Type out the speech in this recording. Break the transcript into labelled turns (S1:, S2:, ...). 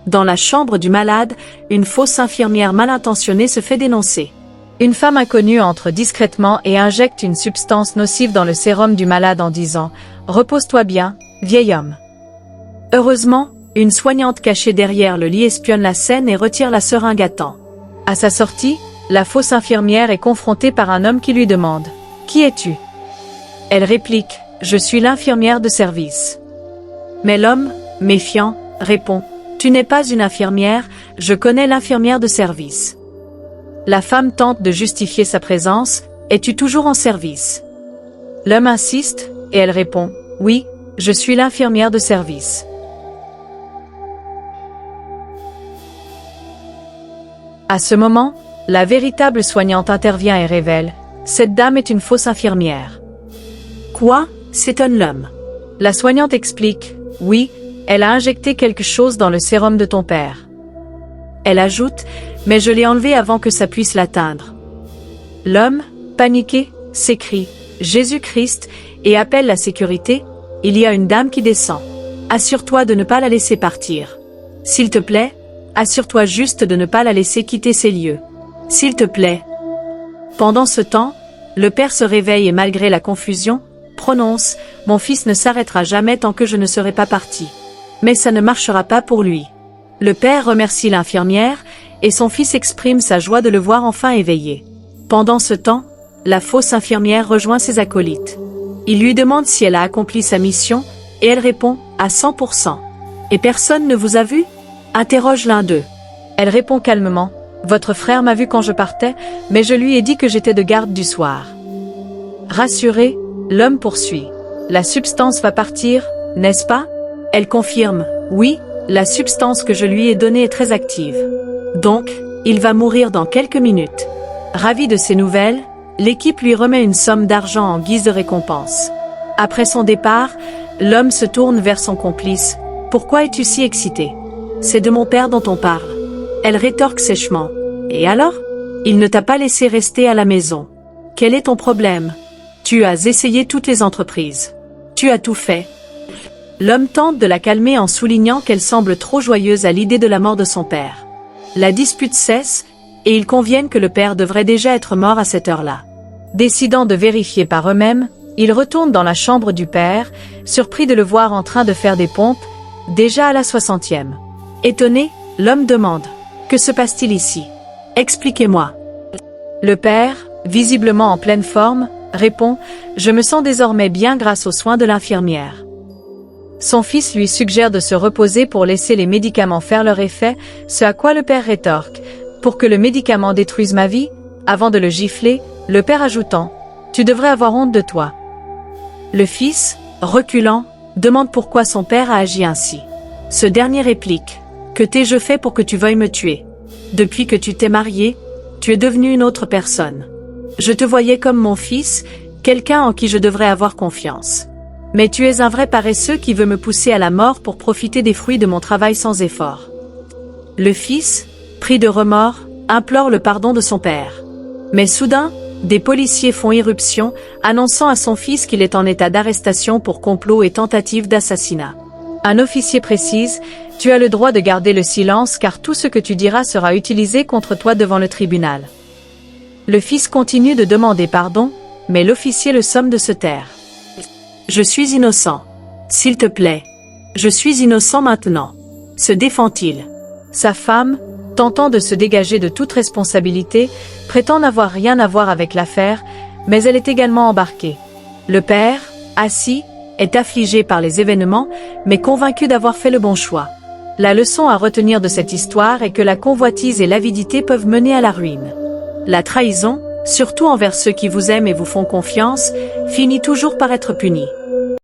S1: Dans la chambre du malade, une fausse infirmière mal intentionnée se fait dénoncer. Une femme inconnue entre discrètement et injecte une substance nocive dans le sérum du malade en disant « Repose-toi bien, vieil homme ». Heureusement, une soignante cachée derrière le lit espionne la scène et retire la seringue à temps. À sa sortie, la fausse infirmière est confrontée par un homme qui lui demande « Qui es-tu » Elle réplique « Je suis l'infirmière de service ». Mais l'homme, méfiant, répond « Tu n'es pas une infirmière, je connais l'infirmière de service ». La femme tente de justifier sa présence « Es-tu toujours en service ?» L'homme insiste, et elle répond « Oui, je suis l'infirmière de service ». À ce moment, la véritable soignante intervient et révèle « Cette dame est une fausse infirmière ». Quoi? S'étonne l'homme. La soignante explique « Oui, elle a injecté quelque chose dans le sérum de ton père ». Elle ajoute « Mais je l'ai enlevé avant que ça puisse l'atteindre ». L'homme, paniqué, s'écrie « Jésus-Christ » et appelle la sécurité. Il y a une dame qui descend. Assure-toi de ne pas la laisser partir. S'il te plaît, assure-toi juste de ne pas la laisser quitter ces lieux. S'il te plaît. Pendant ce temps, le père se réveille et malgré la confusion, prononce « Mon fils ne s'arrêtera jamais tant que je ne serai pas parti ». Mais ça ne marchera pas pour lui. Le père remercie l'infirmière, et son fils exprime sa joie de le voir enfin éveillé. Pendant ce temps, la fausse infirmière rejoint ses acolytes. Il lui demande si elle a accompli sa mission, et elle répond « à 100%. Et personne ne vous a vu ?» interroge l'un d'eux. Elle répond calmement « Votre frère m'a vu quand je partais, mais je lui ai dit que j'étais de garde du soir. » Rassuré, l'homme poursuit. « La substance va partir, n'est-ce pas ?» Elle confirme « Oui, la substance que je lui ai donnée est très active. Donc, il va mourir dans quelques minutes. » Ravi de ces nouvelles, l'équipe lui remet une somme d'argent en guise de récompense. Après son départ, l'homme se tourne vers son complice. « Pourquoi es-tu si excité ? C'est de mon père dont on parle. » Elle rétorque sèchement. « Et alors ? Il ne t'a pas laissé rester à la maison. Quel est ton problème ? Tu as essayé toutes les entreprises. Tu as tout fait. » L'homme tente de la calmer en soulignant qu'elle semble trop joyeuse à l'idée de la mort de son père. La dispute cesse, et ils conviennent que le père devrait déjà être mort à cette heure-là. Décidant de vérifier par eux-mêmes, ils retournent dans la chambre du père, surpris de le voir en train de faire des pompes, déjà à la 60e. Étonné, l'homme demande « Que se passe-t-il ici ? Expliquez-moi. » Le père, visiblement en pleine forme, répond « Je me sens désormais bien grâce aux soins de l'infirmière. » Son fils lui suggère de se reposer pour laisser les médicaments faire leur effet, ce à quoi le père rétorque « Pour que le médicament détruise ma vie ?» Avant de le gifler, le père ajoutant « Tu devrais avoir honte de toi. » Le fils, reculant, demande pourquoi son père a agi ainsi. Ce dernier réplique « Que t'ai-je fait pour que tu veuilles me tuer ? Depuis que tu t'es marié, tu es devenu une autre personne. Je te voyais comme mon fils, quelqu'un en qui je devrais avoir confiance. Mais tu es un vrai paresseux qui veut me pousser à la mort pour profiter des fruits de mon travail sans effort. » Le fils, pris de remords, implore le pardon de son père. Mais soudain, des policiers font irruption, annonçant à son fils qu'il est en état d'arrestation pour complot et tentative d'assassinat. Un officier précise « Tu as le droit de garder le silence car tout ce que tu diras sera utilisé contre toi devant le tribunal. » Le fils continue de demander pardon, mais l'officier le somme de se taire. « Je suis innocent. S'il te plaît. Je suis innocent maintenant. » se défend-il. Sa femme, tentant de se dégager de toute responsabilité, prétend n'avoir rien à voir avec l'affaire, mais elle est également embarquée. Le père, assis, est affligé par les événements, mais convaincu d'avoir fait le bon choix. La leçon à retenir de cette histoire est que la convoitise et l'avidité peuvent mener à la ruine. La trahison, surtout envers ceux qui vous aiment et vous font confiance, finit toujours par être punie.